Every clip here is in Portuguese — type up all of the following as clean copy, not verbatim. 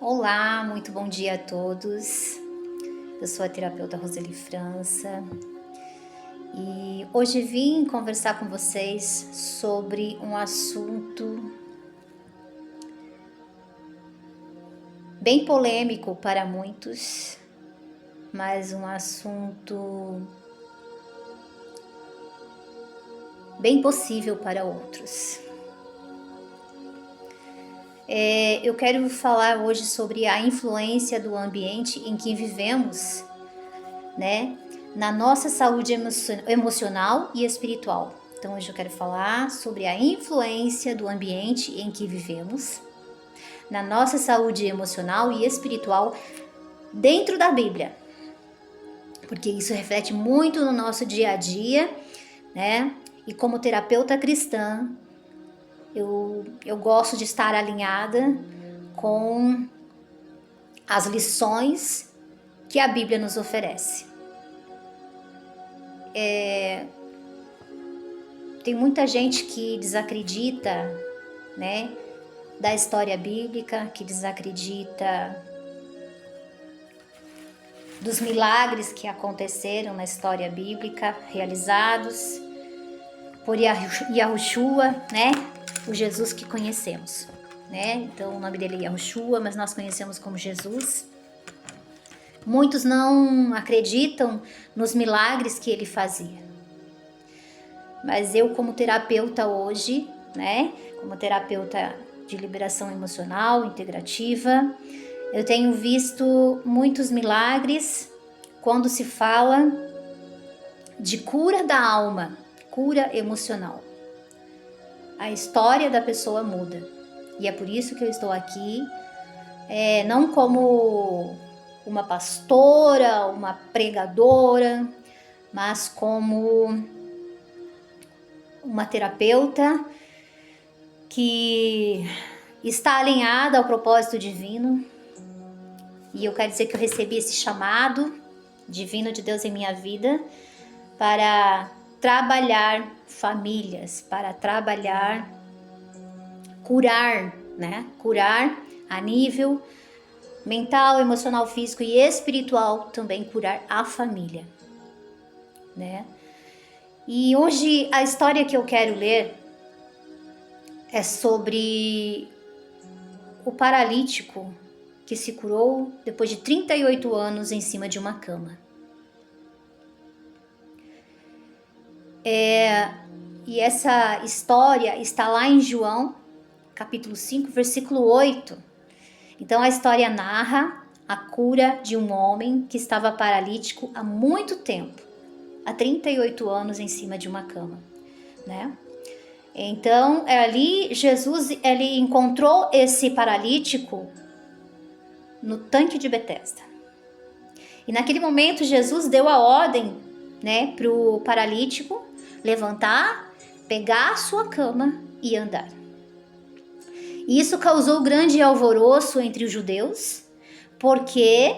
Olá, muito bom dia a todos. Eu sou a terapeuta Roseli França e hoje vim conversar com vocês sobre um assunto bem polêmico para muitos, mas um assunto bem possível para outros. Eu quero falar hoje sobre a influência do ambiente em que vivemos, né, na nossa saúde emocional e espiritual. Então hoje eu quero falar sobre a influência do ambiente em que vivemos, na nossa saúde emocional e espiritual dentro da Bíblia, porque isso reflete muito no nosso dia a dia, né? E como terapeuta cristã, eu gosto de estar alinhada com as lições que a Bíblia nos oferece. Tem muita gente que desacredita, né, da história bíblica, que desacredita dos milagres que aconteceram na história bíblica, realizados por Yahushua, né, o Jesus que conhecemos, né? Então o nome dele é Yahushua, mas nós conhecemos como Jesus. Muitos não acreditam nos milagres que ele fazia. Mas eu, como terapeuta hoje, né, como terapeuta de liberação emocional integrativa, eu tenho visto muitos milagres quando se fala de cura da alma, cura emocional. A história da pessoa muda. E é por isso que eu estou aqui, não como uma pastora, uma pregadora, mas como uma terapeuta que está alinhada ao propósito divino. E eu quero dizer que eu recebi esse chamado divino de Deus em minha vida para trabalhar famílias, para trabalhar, curar, né? Curar a nível mental, emocional, físico e espiritual, também curar a família, né? E hoje a história que eu quero ler é sobre o paralítico que se curou depois de 38 anos em cima de uma cama. E essa história está lá em João, capítulo 5, versículo 8. Então a história narra a cura de um homem que estava paralítico há muito tempo, há 38 anos em cima de uma cama, né? Então ali Jesus ele encontrou esse paralítico no tanque de Betesda. E naquele momento Jesus deu a ordem, né, para o paralítico levantar, pegar a sua cama e andar. E isso causou grande alvoroço entre os judeus, porque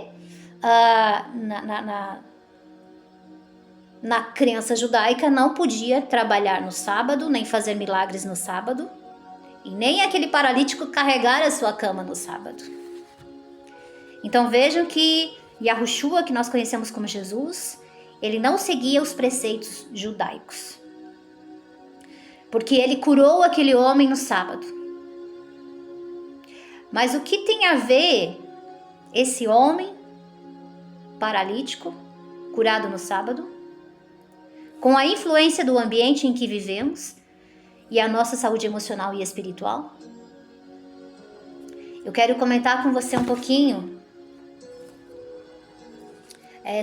na crença judaica não podia trabalhar no sábado, nem fazer milagres no sábado, e nem aquele paralítico carregar a sua cama no sábado. Então vejam que Yahushua, que nós conhecemos como Jesus, ele não seguia os preceitos judaicos, porque ele curou aquele homem no sábado. Mas o que tem a ver esse homem paralítico, curado no sábado, com a influência do ambiente em que vivemos e a nossa saúde emocional e espiritual? Eu quero comentar com você um pouquinho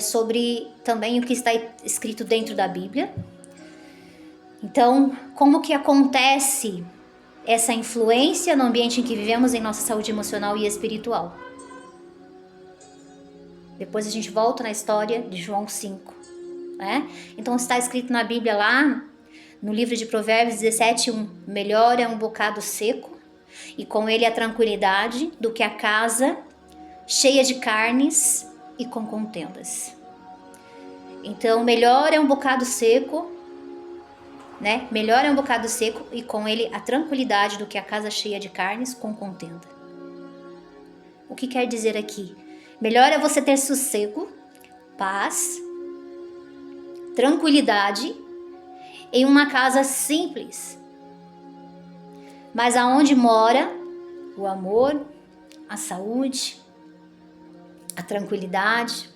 sobre também o que está escrito dentro da Bíblia. Então, como que acontece essa influência no ambiente em que vivemos em nossa saúde emocional e espiritual? Depois a gente volta na história de João 5, né? Então está escrito na Bíblia lá, no livro de Provérbios 17:1, melhor é um bocado seco e com ele a tranquilidade do que a casa cheia de carnes e com contendas. Então melhor é um bocado seco, né? Melhor é um bocado seco e com ele a tranquilidade do que a casa cheia de carnes com contenda. O que quer dizer aqui? Melhor é você ter sossego, paz, tranquilidade em uma casa simples, mas aonde mora o amor, a saúde, a tranquilidade,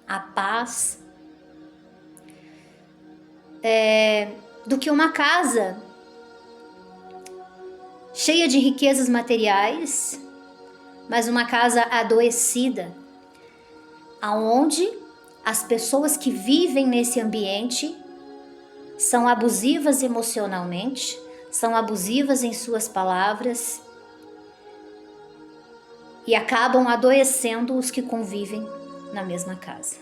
a paz, do que uma casa cheia de riquezas materiais, mas uma casa adoecida, aonde as pessoas que vivem nesse ambiente são abusivas emocionalmente, são abusivas em suas palavras e acabam adoecendo os que convivem na mesma casa.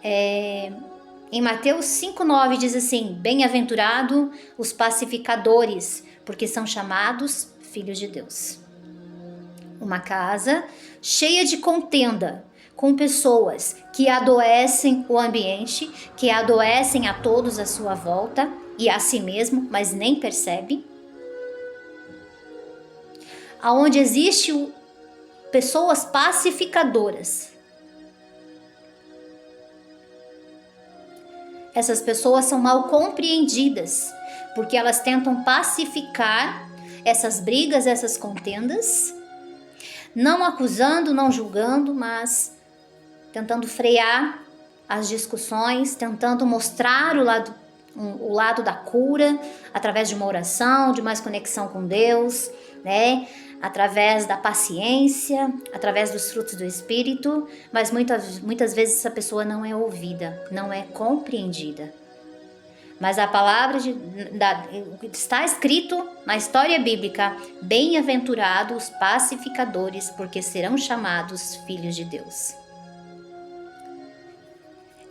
Em Mateus 5,9 diz assim: bem-aventurado os pacificadores, porque são chamados filhos de Deus. Uma casa cheia de contenda, com pessoas que adoecem o ambiente, que adoecem a todos à sua volta e a si mesmo, mas nem percebe. Aonde existe pessoas pacificadoras. Essas pessoas são mal compreendidas, porque elas tentam pacificar essas brigas, essas contendas, não acusando, não julgando, mas tentando frear as discussões, tentando mostrar o lado da cura, através de uma oração, de mais conexão com Deus, né? Através da paciência, através dos frutos do Espírito, mas muitas vezes essa pessoa não é ouvida, não é compreendida. Mas a palavra está escrito na história bíblica: bem-aventurados os pacificadores, porque serão chamados filhos de Deus.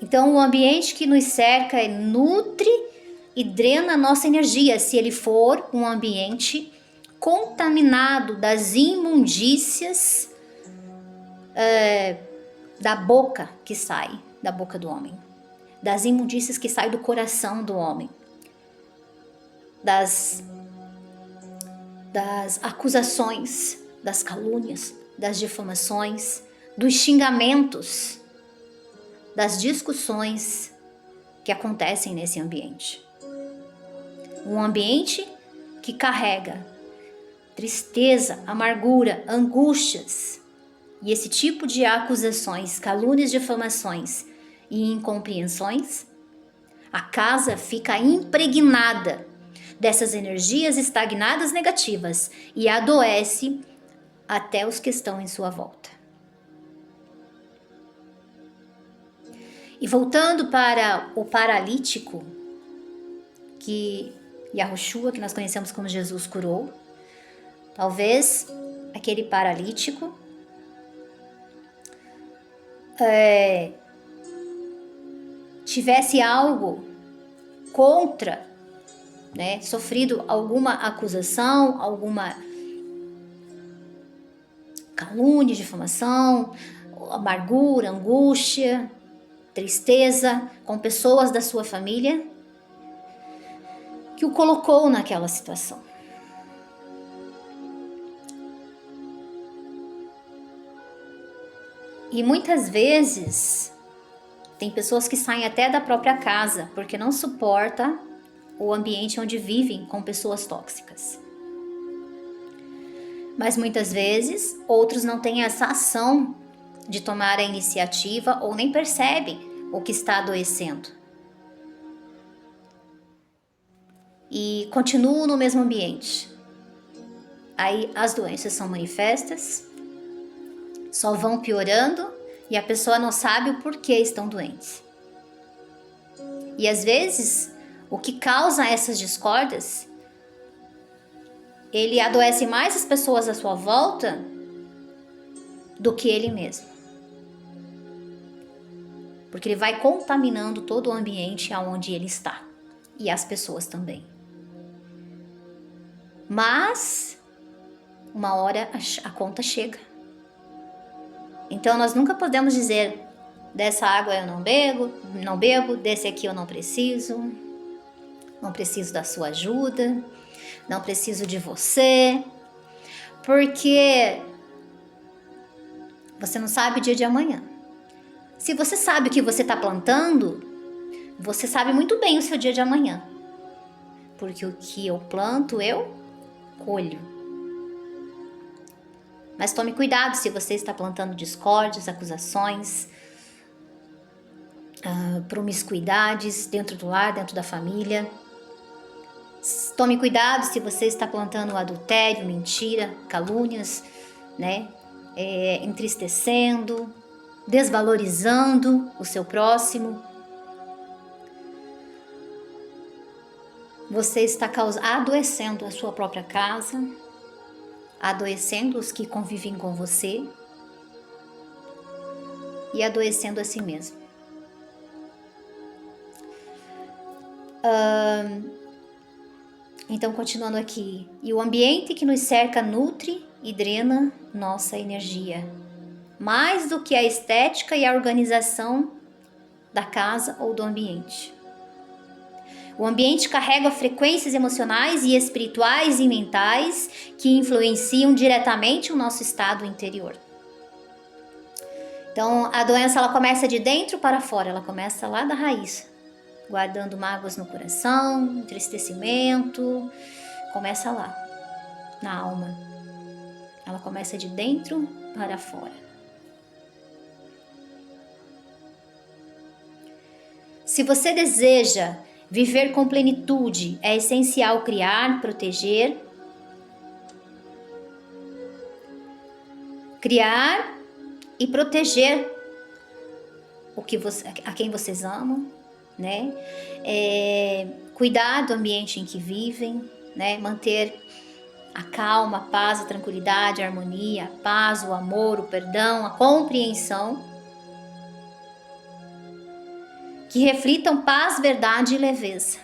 Então, o ambiente que nos cerca nutre e drena a nossa energia, se ele for um ambiente contaminado das imundícias da boca que sai da boca do homem, das imundícias que saem do coração do homem, das acusações, das calúnias, das difamações, dos xingamentos, das discussões que acontecem nesse ambiente. Um ambiente que carrega tristeza, amargura, angústias e esse tipo de acusações, calúnias, difamações e incompreensões, a casa fica impregnada dessas energias estagnadas negativas e adoece até os que estão em sua volta. E voltando para o paralítico, que Yahushua, que nós conhecemos como Jesus, curou, talvez aquele paralítico tivesse algo contra, né, sofrido alguma acusação, alguma calúnia, difamação, amargura, angústia, tristeza com pessoas da sua família que o colocou naquela situação. E muitas vezes tem pessoas que saem até da própria casa porque não suporta o ambiente onde vivem com pessoas tóxicas. Mas muitas vezes outros não têm essa ação de tomar a iniciativa ou nem percebem o que está adoecendo. E continuam no mesmo ambiente. Aí as doenças são manifestas, só vão piorando e a pessoa não sabe o porquê estão doentes. E às vezes, o que causa essas discórdias, ele adoece mais as pessoas à sua volta do que ele mesmo. Porque ele vai contaminando todo o ambiente aonde ele está. E as pessoas também. Mas, uma hora a conta chega. Então nós nunca podemos dizer: dessa água eu não bebo, desse aqui eu não preciso da sua ajuda, não preciso de você, Porque você não sabe o dia de amanhã. Se você sabe o que você está plantando, você sabe muito bem o seu dia de amanhã. Porque o que eu planto, eu colho. Mas tome cuidado se você está plantando discórdias, acusações, promiscuidades dentro do lar, dentro da família. Tome cuidado se você está plantando adultério, mentira, calúnias, né? Entristecendo, desvalorizando o seu próximo. Você está adoecendo a sua própria casa, adoecendo os que convivem com você e adoecendo a si mesmo. Então, continuando aqui. E o ambiente que nos cerca nutre e drena nossa energia, mais do que a estética e a organização da casa ou do ambiente. O ambiente carrega frequências emocionais e espirituais e mentais que influenciam diretamente o nosso estado interior. Então, a doença ela começa de dentro para fora, ela começa lá da raiz, guardando mágoas no coração, entristecimento, começa lá, na alma. Ela começa de dentro para fora. Se você deseja viver com plenitude, é essencial criar, proteger, e proteger a quem vocês amam, né? Cuidar do ambiente em que vivem, né? Manter a calma, a paz, a tranquilidade, a harmonia, a paz, o amor, o perdão, a compreensão, que reflitam paz, verdade e leveza.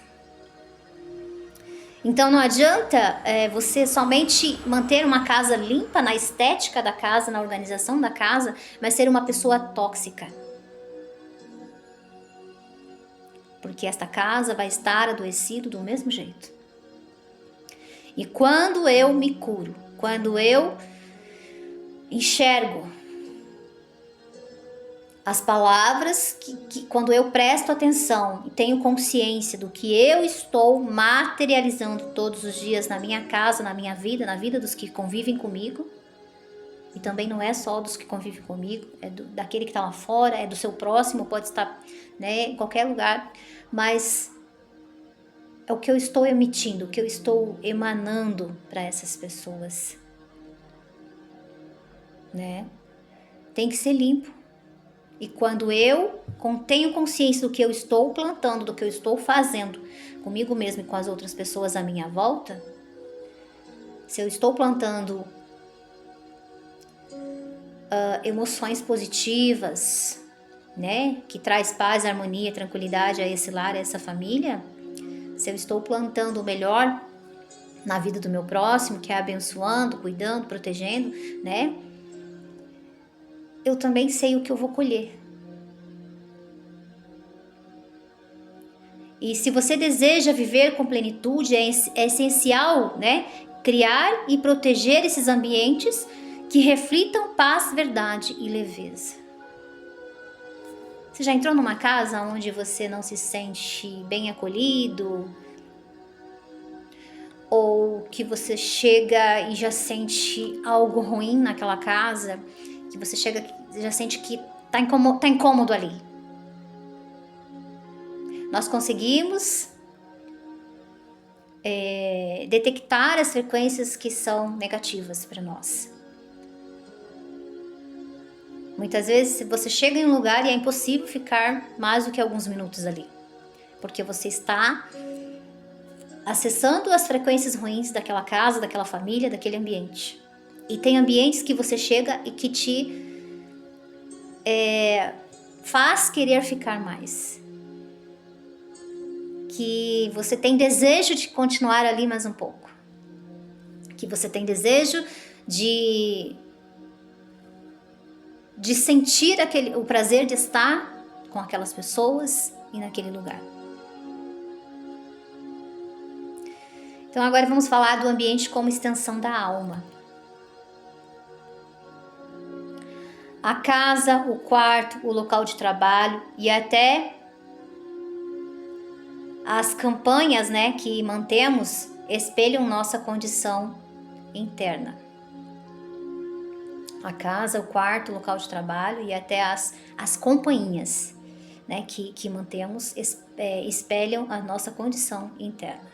Então não adianta você somente manter uma casa limpa na estética da casa, na organização da casa, mas ser uma pessoa tóxica. Porque esta casa vai estar adoecida do mesmo jeito. E quando eu me curo, quando eu enxergo as palavras, quando eu presto atenção e tenho consciência do que eu estou materializando todos os dias na minha casa, na minha vida, na vida dos que convivem comigo, e também não é só dos que convivem comigo, é daquele que está lá fora, é do seu próximo, pode estar, né, em qualquer lugar, mas é o que eu estou emitindo, o que eu estou emanando para essas pessoas, né? Tem que ser limpo. E quando eu tenho consciência do que eu estou plantando, do que eu estou fazendo comigo mesmo e com as outras pessoas à minha volta, se eu estou plantando emoções positivas, né, que traz paz, harmonia, tranquilidade a esse lar, a essa família, se eu estou plantando o melhor na vida do meu próximo, que é abençoando, cuidando, protegendo, né, eu também sei o que eu vou colher. E se você deseja viver com plenitude, é essencial, né, criar e proteger esses ambientes que reflitam paz, verdade e leveza. Você já entrou numa casa onde você não se sente bem acolhido? Ou que você chega e já sente algo ruim naquela casa? Que você chega e já sente que tá incômodo ali. Nós conseguimos detectar as frequências que são negativas para nós. Muitas vezes você chega em um lugar e é impossível ficar mais do que alguns minutos ali, porque você está acessando as frequências ruins daquela casa, daquela família, daquele ambiente. E tem ambientes que você chega e que te faz querer ficar mais, que você tem desejo de continuar ali mais um pouco, que você tem desejo de sentir o prazer de estar com aquelas pessoas e naquele lugar. Então agora vamos falar do ambiente como extensão da alma. A casa, o quarto, o local de trabalho e até as campanhas, né, que mantemos espelham nossa condição interna. A casa, o quarto, o local de trabalho e até as companhias, né, que mantemos espelham a nossa condição interna.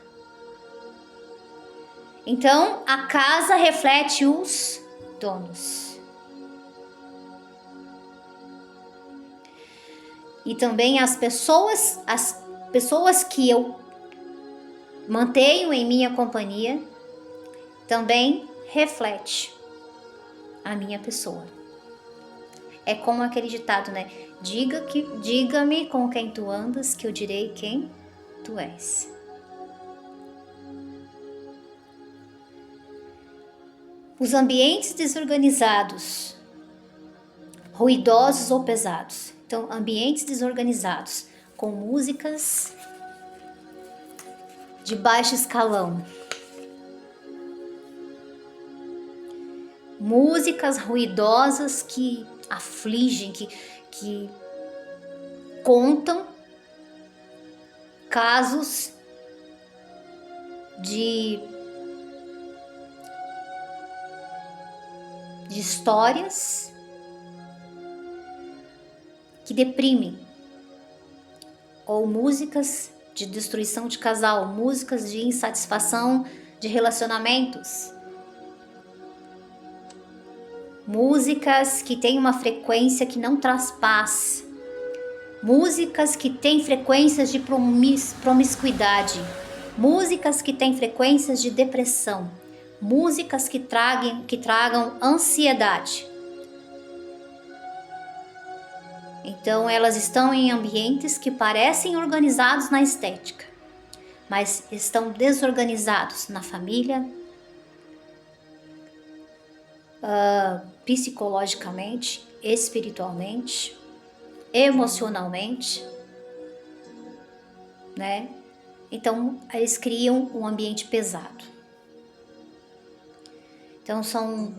Então, a casa reflete os donos. E também as pessoas que eu mantenho em minha companhia também reflete a minha pessoa. É como aquele ditado, né? Diga-me com quem tu andas, que eu direi quem tu és. Os ambientes desorganizados, ruidosos ou pesados. Então, ambientes desorganizados, com músicas de baixo escalão. Músicas ruidosas que afligem, que contam casos de histórias que deprimem, ou músicas de destruição de casal, músicas de insatisfação de relacionamentos, músicas que têm uma frequência que não traz paz, músicas que têm frequências de promiscuidade, músicas que têm frequências de depressão, músicas que tragam ansiedade. Então elas estão em ambientes que parecem organizados na estética, mas estão desorganizados na família, psicologicamente, espiritualmente, emocionalmente, né? Então eles criam um ambiente pesado. Então são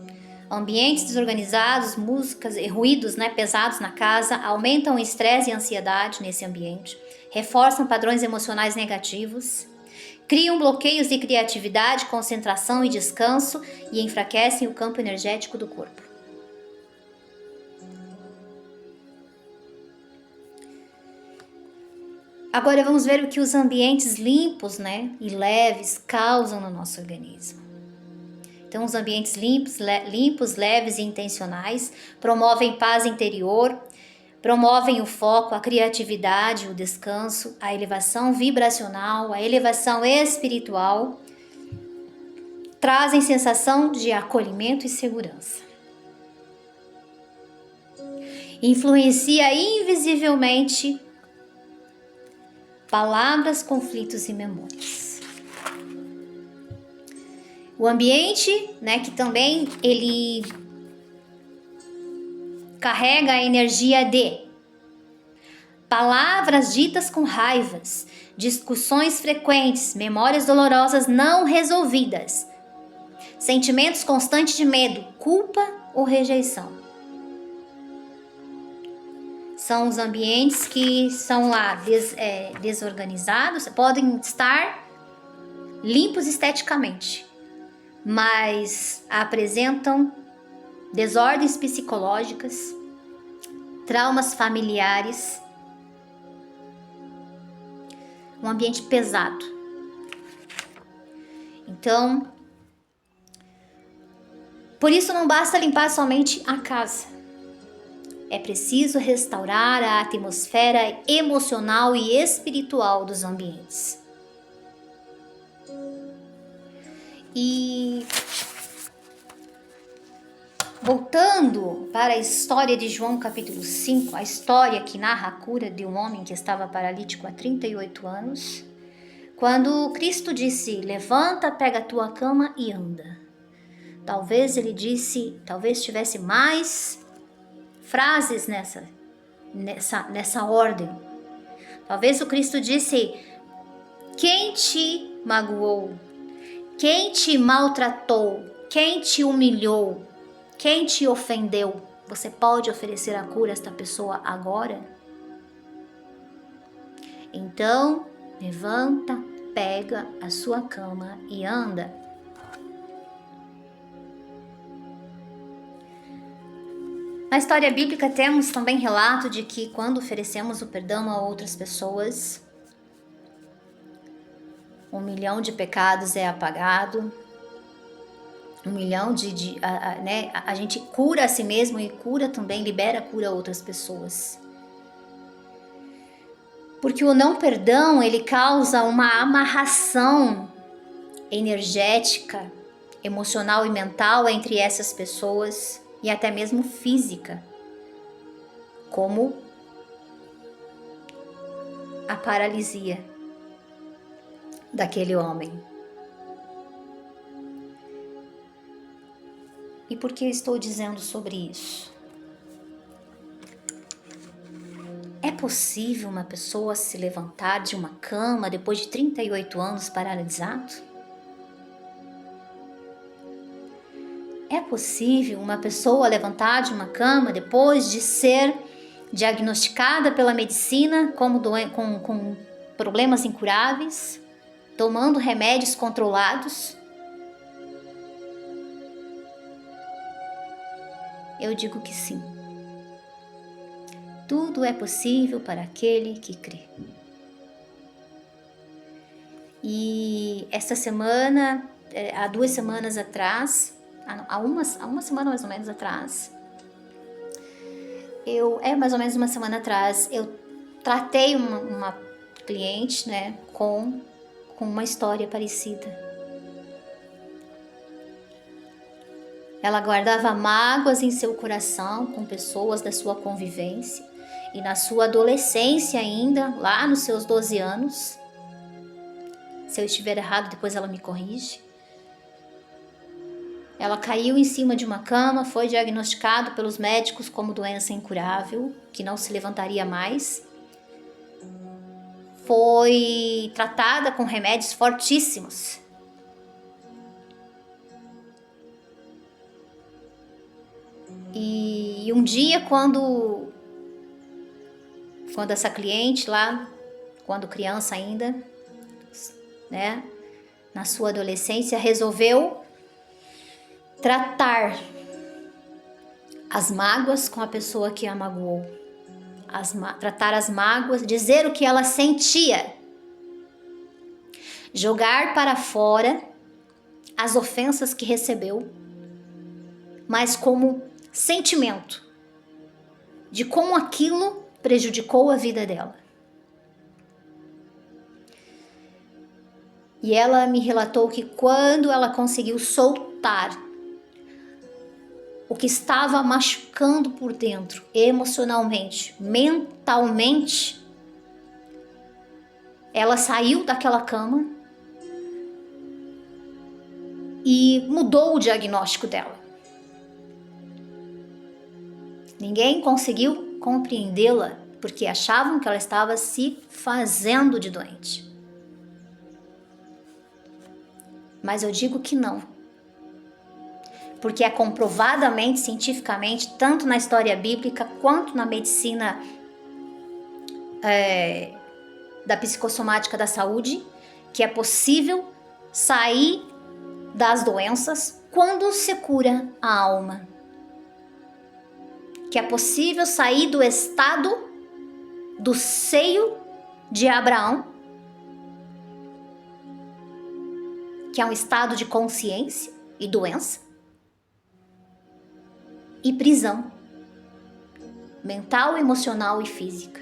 ambientes desorganizados, músicas e ruídos, né, pesados na casa, aumentam o estresse e a ansiedade nesse ambiente, reforçam padrões emocionais negativos, criam bloqueios de criatividade, concentração e descanso e enfraquecem o campo energético do corpo. Agora vamos ver o que os ambientes limpos, né, e leves causam no nosso organismo. Então, os ambientes limpos, leves e intencionais promovem paz interior, promovem o foco, a criatividade, o descanso, a elevação vibracional, a elevação espiritual, trazem sensação de acolhimento e segurança. Influencia invisivelmente palavras, conflitos e memórias. O ambiente, né, que também ele carrega a energia de palavras ditas com raivas, discussões frequentes, memórias dolorosas não resolvidas, sentimentos constantes de medo, culpa ou rejeição. São os ambientes que são lá desorganizados, podem estar limpos esteticamente, mas apresentam desordens psicológicas, traumas familiares, um ambiente pesado. Então, por isso não basta limpar somente a casa. É preciso restaurar a atmosfera emocional e espiritual dos ambientes. E voltando para a história de João capítulo 5, a história que narra a cura de um homem que estava paralítico há 38 anos, quando Cristo disse, levanta, pega a tua cama e anda. Talvez ele disse, talvez tivesse mais frases nessa ordem. Talvez o Cristo disse, quem te magoou? Quem te maltratou? Quem te humilhou? Quem te ofendeu? Você pode oferecer a cura a esta pessoa agora? Então, levanta, pega a sua cama e anda. Na história bíblica temos também relato de que quando oferecemos o perdão a outras pessoas, 1 milhão de pecados é apagado, 1 milhão a gente cura a si mesmo e cura também, libera cura a outras pessoas. Porque o não perdão, ele causa uma amarração energética, emocional e mental entre essas pessoas e até mesmo física, como a paralisia daquele homem. E por que eu estou dizendo sobre isso? É possível uma pessoa se levantar de uma cama depois de 38 anos paralisado? É possível uma pessoa levantar de uma cama depois de ser diagnosticada pela medicina como com problemas incuráveis, tomando remédios controlados? Eu digo que sim. Tudo é possível para aquele que crê. E esta semana, há 2 semanas atrás, há uma semana mais ou menos atrás, mais ou menos uma semana atrás, eu tratei uma cliente, né, com uma história parecida. Ela guardava mágoas em seu coração com pessoas da sua convivência e na sua adolescência ainda, lá nos seus 12 anos. Se eu estiver errado, depois ela me corrige. Ela caiu em cima de uma cama, foi diagnosticado pelos médicos como doença incurável, que não se levantaria mais. Foi tratada com remédios fortíssimos. E um dia, quando essa cliente lá, quando criança ainda, né, na sua adolescência, resolveu tratar as mágoas com a pessoa que a magoou, tratar as mágoas, dizer o que ela sentia, jogar para fora as ofensas que recebeu, mas como sentimento de como aquilo prejudicou a vida dela. E ela me relatou que quando ela conseguiu soltar o que estava machucando por dentro, emocionalmente, mentalmente, ela saiu daquela cama e mudou o diagnóstico dela. Ninguém conseguiu compreendê-la porque achavam que ela estava se fazendo de doente. Mas eu digo que não. Porque é comprovadamente, cientificamente, tanto na história bíblica quanto na medicina da psicossomática da saúde, que é possível sair das doenças quando se cura a alma. Que é possível sair do estado do seio de Abraão, que é um estado de consciência e doença, e prisão mental, emocional e física.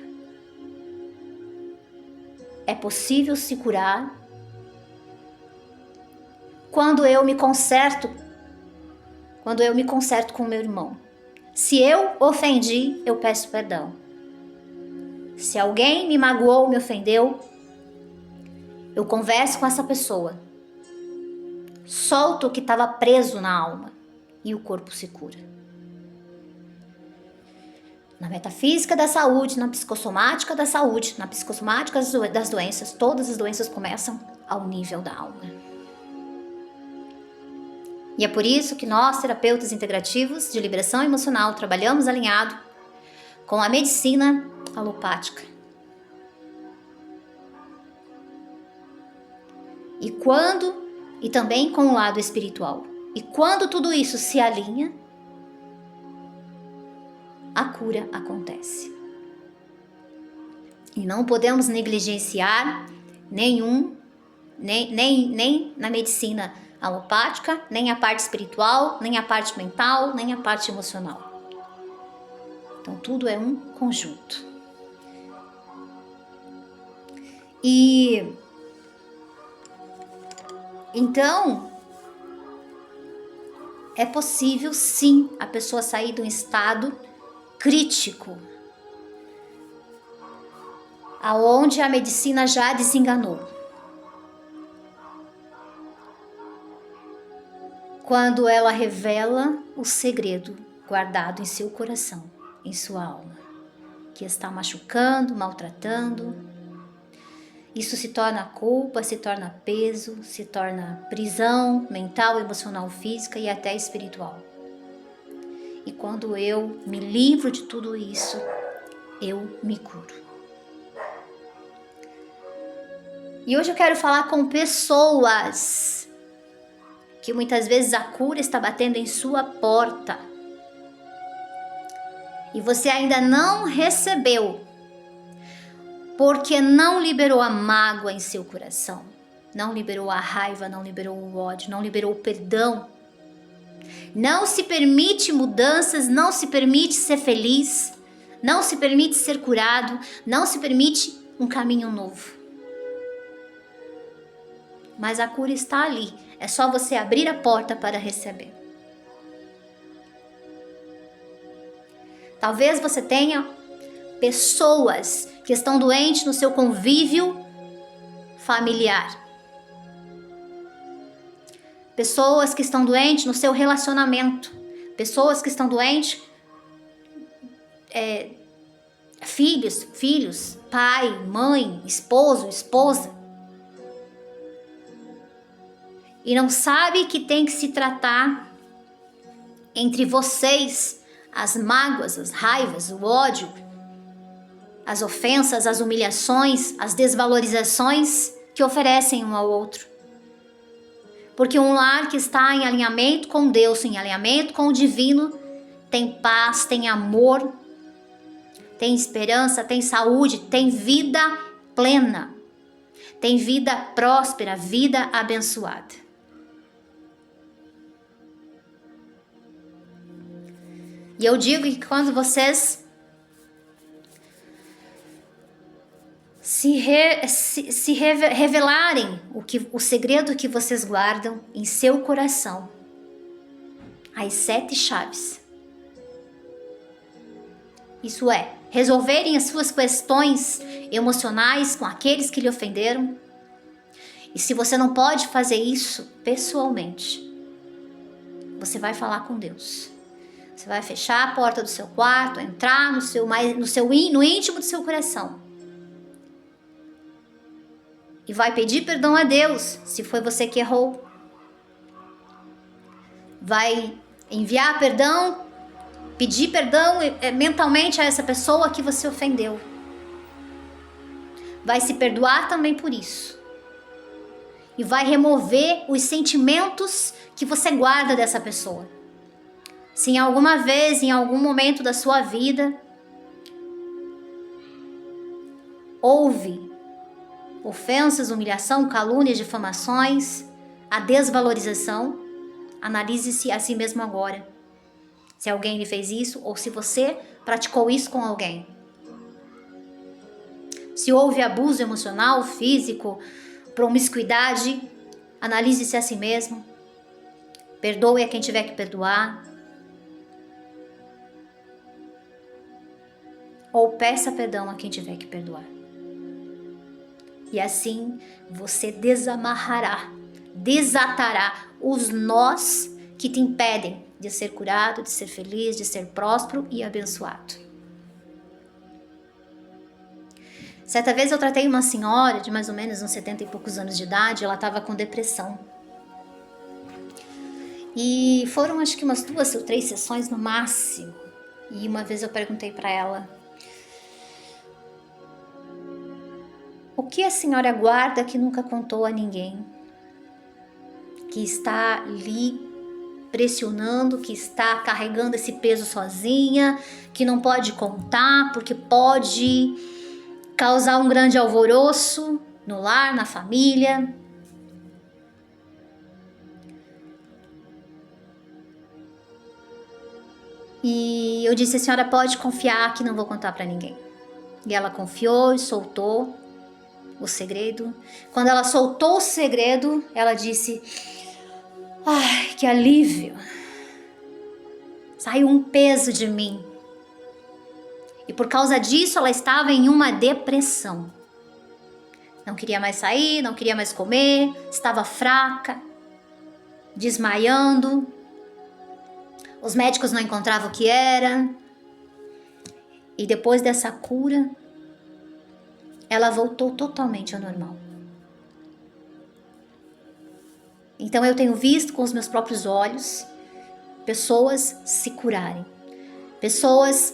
É possível se curar quando eu me conserto com meu irmão. Se eu ofendi, eu peço perdão. Se alguém me magoou, me ofendeu, eu converso com essa pessoa. Solto o que estava preso na alma e o corpo se cura. Na metafísica da saúde, na psicossomática da saúde, na psicossomática das doenças, todas as doenças começam ao nível da alma. E é por isso que nós, terapeutas integrativos de liberação emocional, trabalhamos alinhado com a medicina alopática. E também com o lado espiritual. E quando tudo isso se alinha, a cura acontece. E não podemos negligenciar nem na medicina alopática, nem a parte espiritual, nem a parte mental, nem a parte emocional. Então tudo é um conjunto. E então é possível sim a pessoa sair de um estado crítico, aonde a medicina já desenganou. Quando ela revela o segredo guardado em seu coração, em sua alma, que está machucando, maltratando, isso se torna culpa, se torna peso, se torna prisão mental, emocional, física e até espiritual. E quando eu me livro de tudo isso, eu me curo. E hoje eu quero falar com pessoas que muitas vezes a cura está batendo em sua porta e você ainda não recebeu, porque não liberou a mágoa em seu coração, não liberou a raiva, não liberou o ódio, não liberou o perdão, não se permite mudanças, não se permite ser feliz, não se permite ser curado, não se permite um caminho novo. Mas a cura está ali, é só você abrir a porta para receber. Talvez você tenha pessoas que estão doentes no seu convívio familiar. Pessoas que estão doentes no seu relacionamento. Pessoas que estão doentes, filhos, pai, mãe, esposo, esposa. E não sabe que tem que se tratar entre vocês as mágoas, as raivas, o ódio, as ofensas, as humilhações, as desvalorizações que oferecem um ao outro. Porque um lar que está em alinhamento com Deus, em alinhamento com o divino, tem paz, tem amor, tem esperança, tem saúde, tem vida plena, tem vida próspera, vida abençoada. E eu digo que quando vocês revelarem o segredo que vocês guardam em seu coração, as 7 chaves, isso é, resolverem as suas questões emocionais com aqueles que lhe ofenderam. E se você não pode fazer isso pessoalmente, você vai falar com Deus. Você vai fechar a porta do seu quarto, entrar no íntimo do seu coração. E vai pedir perdão a Deus, se foi você que errou. Vai enviar perdão, pedir perdão mentalmente a essa pessoa que você ofendeu. Vai se perdoar também por isso. E vai remover os sentimentos que você guarda dessa pessoa. Se em alguma vez, em algum momento da sua vida, houve ofensas, humilhação, calúnias, difamações, a desvalorização, analise-se a si mesmo agora. Se alguém lhe fez isso ou se você praticou isso com alguém. Se houve abuso emocional, físico, promiscuidade, analise-se a si mesmo. Perdoe a quem tiver que perdoar. Ou peça perdão a quem tiver que perdoar. E assim você desamarrará, desatará os nós que te impedem de ser curado, de ser feliz, de ser próspero e abençoado. Certa vez eu tratei uma senhora de mais ou menos uns 70 e poucos anos de idade, ela estava com depressão. E foram acho que umas 2 ou 3 sessões no máximo. E uma vez eu perguntei para ela: o que a senhora guarda que nunca contou a ninguém? Que está lhe pressionando, que está carregando esse peso sozinha, que não pode contar porque pode causar um grande alvoroço no lar, na família. E eu disse: a senhora pode confiar que não vou contar para ninguém. E ela confiou e soltou o segredo. Quando ela soltou o segredo, ela disse: ai, que alívio! Saiu um peso de mim. E por causa disso, ela estava em uma depressão. Não queria mais sair, não queria mais comer, estava fraca, desmaiando. Os médicos não encontravam o que era. E depois dessa cura, ela voltou totalmente ao normal. Então eu tenho visto com os meus próprios olhos pessoas se curarem. Pessoas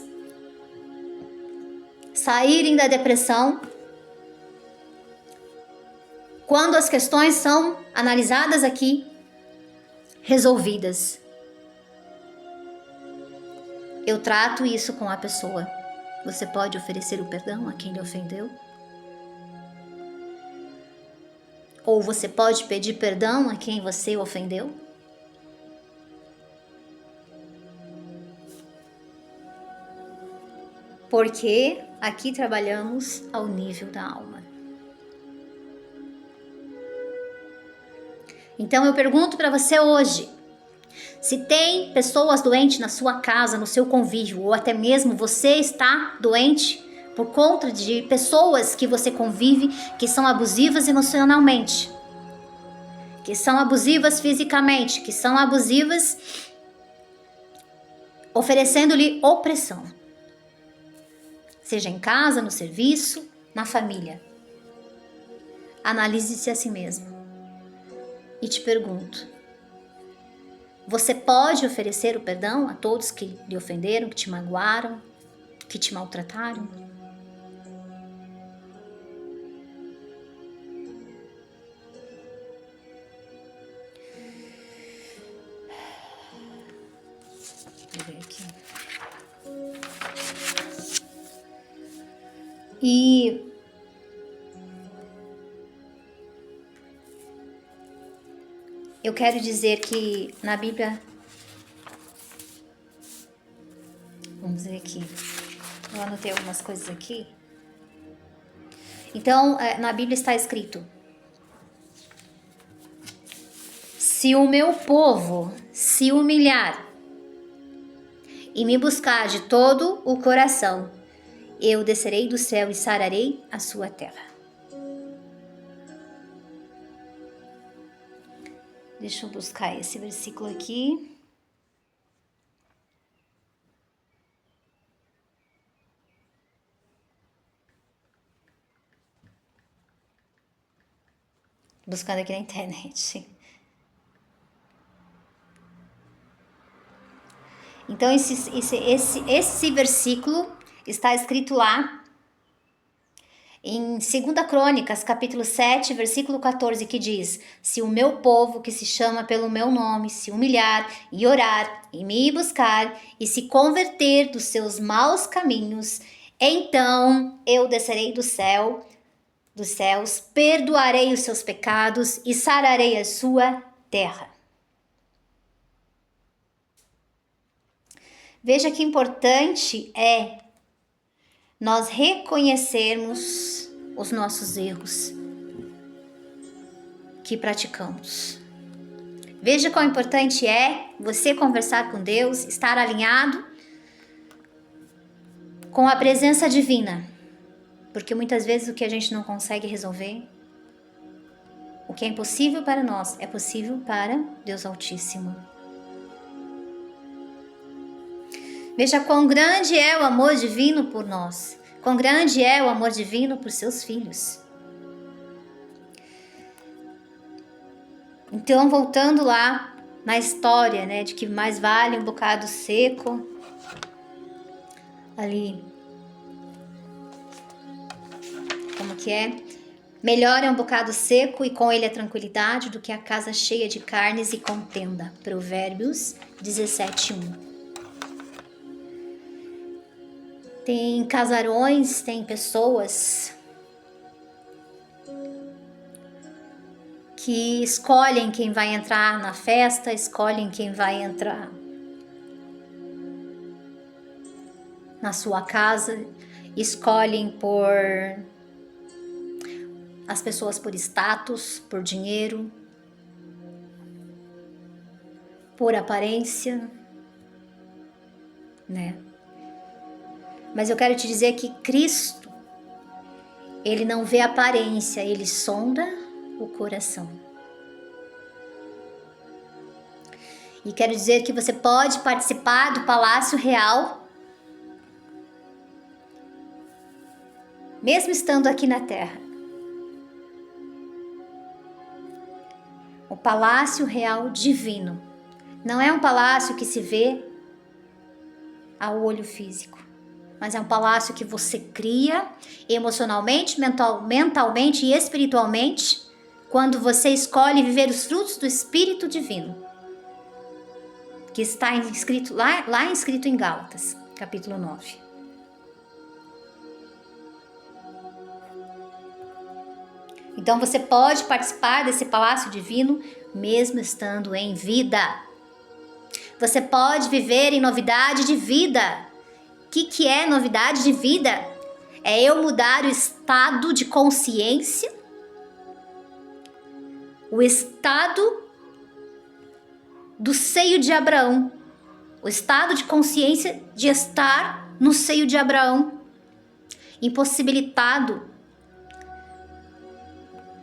saírem da depressão quando as questões são analisadas aqui, resolvidas. Eu trato isso com a pessoa. Você pode oferecer o perdão a quem lhe ofendeu? Ou você pode pedir perdão a quem você ofendeu? Porque aqui trabalhamos ao nível da alma. Então eu pergunto para você hoje, se tem pessoas doentes na sua casa, no seu convívio, ou até mesmo você está doente por conta de pessoas que você convive que são abusivas emocionalmente, que são abusivas fisicamente, que são abusivas oferecendo-lhe opressão, seja em casa, no serviço, na família. Analise-se a si mesmo. E te pergunto, você pode oferecer o perdão a todos que lhe ofenderam, que te magoaram, que te maltrataram? Deixa eu ver aqui. E eu quero dizer que na Bíblia, vamos ver aqui, eu anotei algumas coisas aqui. Então, na Bíblia está escrito: se o meu povo se humilhar e me buscar de todo o coração, eu descerei do céu e sararei a sua terra. Deixa eu buscar esse versículo aqui. Buscando aqui na internet. Então esse versículo está escrito lá em 2 Crônicas, capítulo 7, versículo 14, que diz: se o meu povo, que se chama pelo meu nome, se humilhar e orar e me buscar e se converter dos seus maus caminhos, então eu descerei dos céus, perdoarei os seus pecados e sararei a sua terra. Veja que importante é nós reconhecermos os nossos erros que praticamos. Veja quão importante é você conversar com Deus, estar alinhado com a presença divina. Porque muitas vezes o que a gente não consegue resolver, o que é impossível para nós, é possível para Deus Altíssimo. Veja quão grande é o amor divino por nós. Quão grande é o amor divino por seus filhos. Então, voltando lá na história, né, de que mais vale um bocado seco ali. Como que é? Melhor é um bocado seco e com ele a tranquilidade do que a casa cheia de carnes e contenda. Provérbios 17:1. Tem casarões, tem pessoas que escolhem quem vai entrar na festa, escolhem quem vai entrar na sua casa, escolhem por as pessoas por status, por dinheiro, por aparência, né? Mas eu quero te dizer que Cristo, ele não vê aparência, ele sonda o coração. E quero dizer que você pode participar do Palácio Real, mesmo estando aqui na Terra. O Palácio Real Divino. Não é um palácio que se vê ao olho físico, mas é um palácio que você cria emocionalmente, mentalmente e espiritualmente quando você escolhe viver os frutos do Espírito Divino, que está escrito lá escrito em Gálatas, capítulo 9. Então você pode participar desse palácio divino mesmo estando em vida. Você pode viver em novidade de vida. O que é novidade de vida? É eu mudar o estado de consciência, o estado do seio de Abraão, o estado de consciência de estar no seio de Abraão, impossibilitado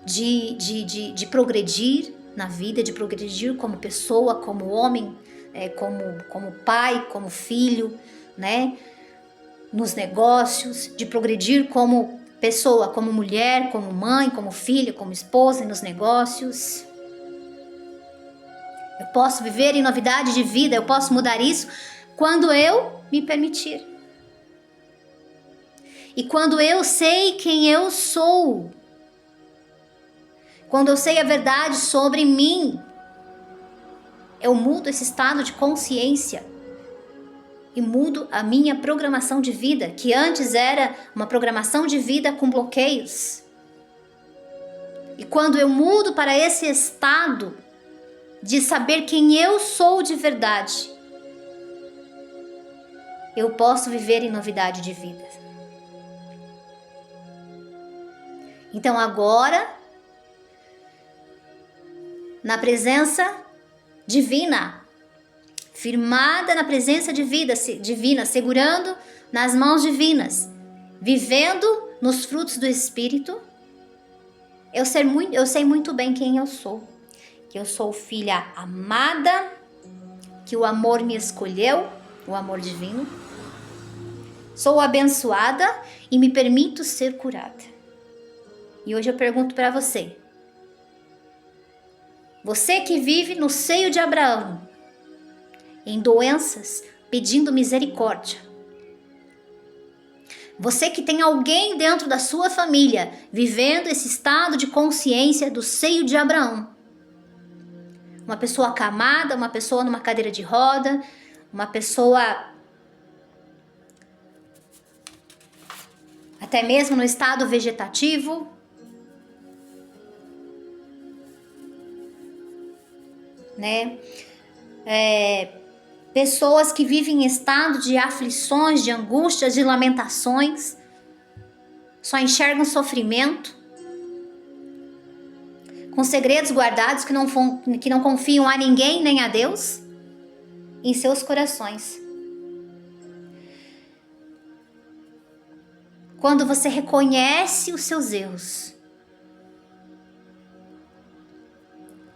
de progredir na vida, de progredir como pessoa, como homem, como pai, como filho, né? Nos negócios, de progredir como pessoa, como mulher, como mãe, como filha, como esposa nos negócios. Eu posso viver em novidade de vida, eu posso mudar isso quando eu me permitir. E quando eu sei quem eu sou, quando eu sei a verdade sobre mim, eu mudo esse estado de consciência e mudo a minha programação de vida, que antes era uma programação de vida com bloqueios. E quando eu mudo para esse estado de saber quem eu sou de verdade, eu posso viver em novidade de vida. Então agora, na presença divina, firmada na presença divina, segurando nas mãos divinas, vivendo nos frutos do Espírito, eu sei muito bem quem eu sou. Que eu sou filha amada, que o amor me escolheu, o amor divino. Sou abençoada e me permito ser curada. E hoje eu pergunto para você. Você que vive no seio de Abraão, em doenças, pedindo misericórdia. Você que tem alguém dentro da sua família, vivendo esse estado de consciência do seio de Abraão. Uma pessoa acamada, uma pessoa numa cadeira de roda, uma pessoa até mesmo no estado vegetativo. Né? Pessoas que vivem em estado de aflições, de angústias, de lamentações, só enxergam sofrimento, com segredos guardados que não confiam a ninguém nem a Deus em seus corações. Quando você reconhece os seus erros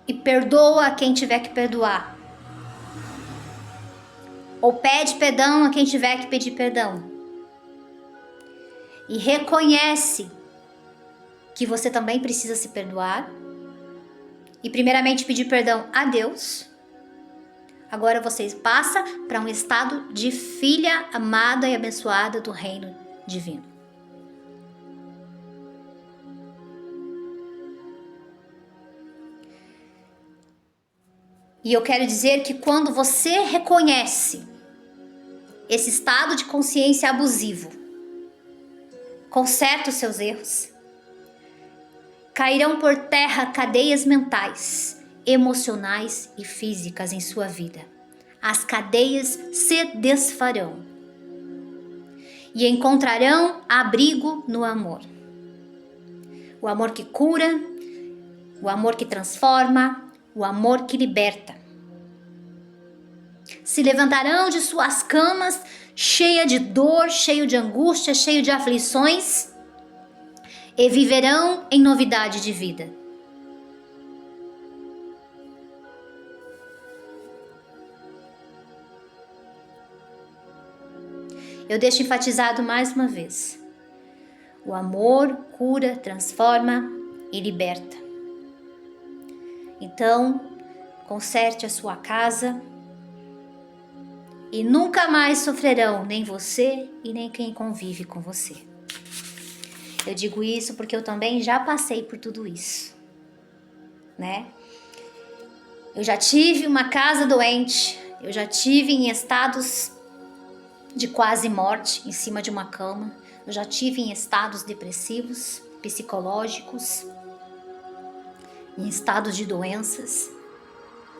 e perdoa a quem tiver que perdoar, ou pede perdão a quem tiver que pedir perdão, e reconhece que você também precisa se perdoar, e primeiramente pedir perdão a Deus, Agora você passa para um estado de filha amada e abençoada do reino divino. E eu quero dizer que quando você reconhece esse estado de consciência abusivo, conserta os seus erros, cairão por terra cadeias mentais, emocionais e físicas em sua vida. As cadeias se desfarão e encontrarão abrigo no amor. O amor que cura, o amor que transforma, o amor que liberta. Se levantarão de suas camas cheia de dor, cheio de angústia, cheio de aflições e viverão em novidade de vida. Eu deixo enfatizado mais uma vez. O amor cura, transforma e liberta. Então, conserte a sua casa e nunca mais sofrerão nem você e nem quem convive com você. Eu digo isso porque eu também já passei por tudo isso, né? Eu já tive uma casa doente, eu já tive em estados de quase morte em cima de uma cama, eu já tive em estados depressivos, psicológicos, em estados de doenças,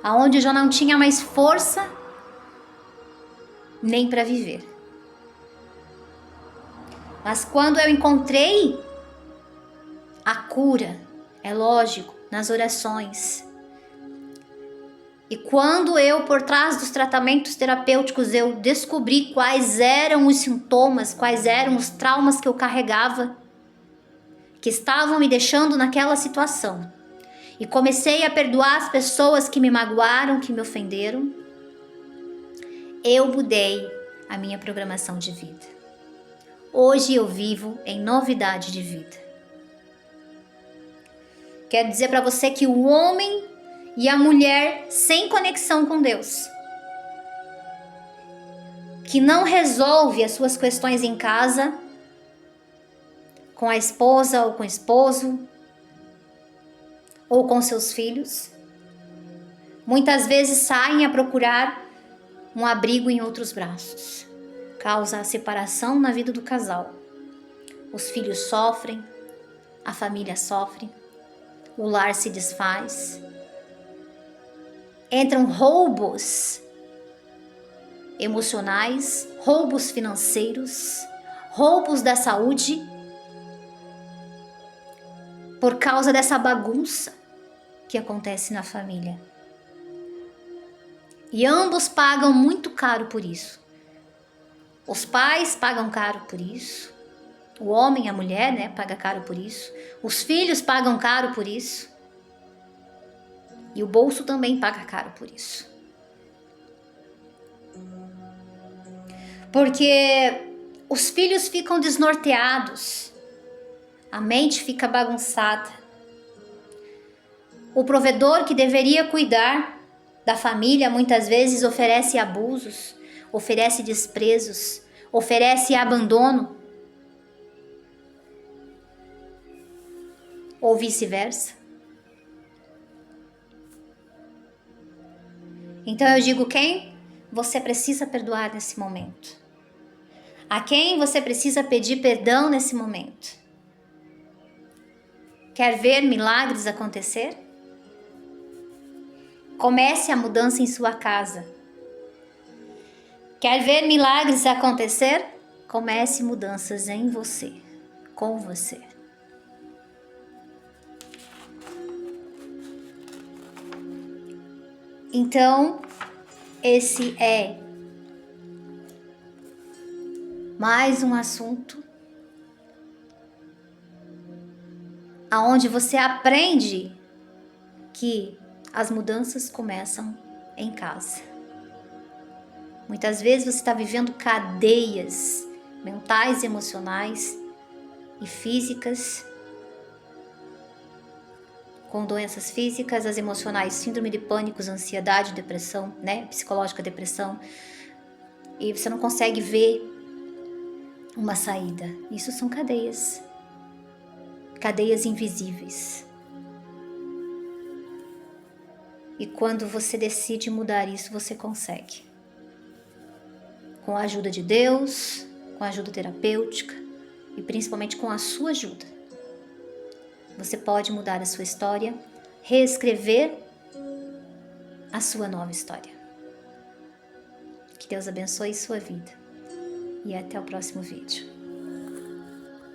aonde eu já não tinha mais força nem para viver. Mas quando eu encontrei a cura, é lógico, nas orações, e quando eu, por trás dos tratamentos terapêuticos, eu descobri quais eram os sintomas, quais eram os traumas que eu carregava, que estavam me deixando naquela situação, e comecei a perdoar as pessoas que me magoaram, que me ofenderam, eu mudei a minha programação de vida. Hoje eu vivo em novidade de vida. Quero dizer para você que o homem e a mulher sem conexão com Deus, que não resolve as suas questões em casa, com a esposa ou com o esposo, ou com seus filhos, muitas vezes saem a procurar um abrigo em outros braços. Causa a separação na vida do casal. Os filhos sofrem, a família sofre, o lar se desfaz. Entram roubos emocionais, roubos financeiros, roubos da saúde, por causa dessa bagunça que acontece na família. E ambos pagam muito caro por isso. Os pais pagam caro por isso. O homem e a mulher, né, paga caro por isso. Os filhos pagam caro por isso. E o bolso também paga caro por isso. Porque os filhos ficam desnorteados. A mente fica bagunçada. O provedor que deveria cuidar da família muitas vezes oferece abusos, oferece desprezos, oferece abandono. Ou vice-versa. Então eu digo, quem você precisa perdoar nesse momento? A quem você precisa pedir perdão nesse momento? Quer ver milagres acontecer? Comece a mudança em sua casa. Quer ver milagres acontecer? Comece mudanças em você, com você. Então, esse é mais um assunto aonde você aprende que as mudanças começam em casa. Muitas vezes você está vivendo cadeias mentais, emocionais e físicas com doenças físicas, as emocionais, síndrome de pânico, ansiedade, depressão, né? Psicológica, depressão. E você não consegue ver uma saída. Isso são cadeias. Cadeias invisíveis. E quando você decide mudar isso, você consegue. Com a ajuda de Deus, com a ajuda terapêutica e principalmente com a sua ajuda. Você pode mudar a sua história, reescrever a sua nova história. Que Deus abençoe sua vida. E até o próximo vídeo.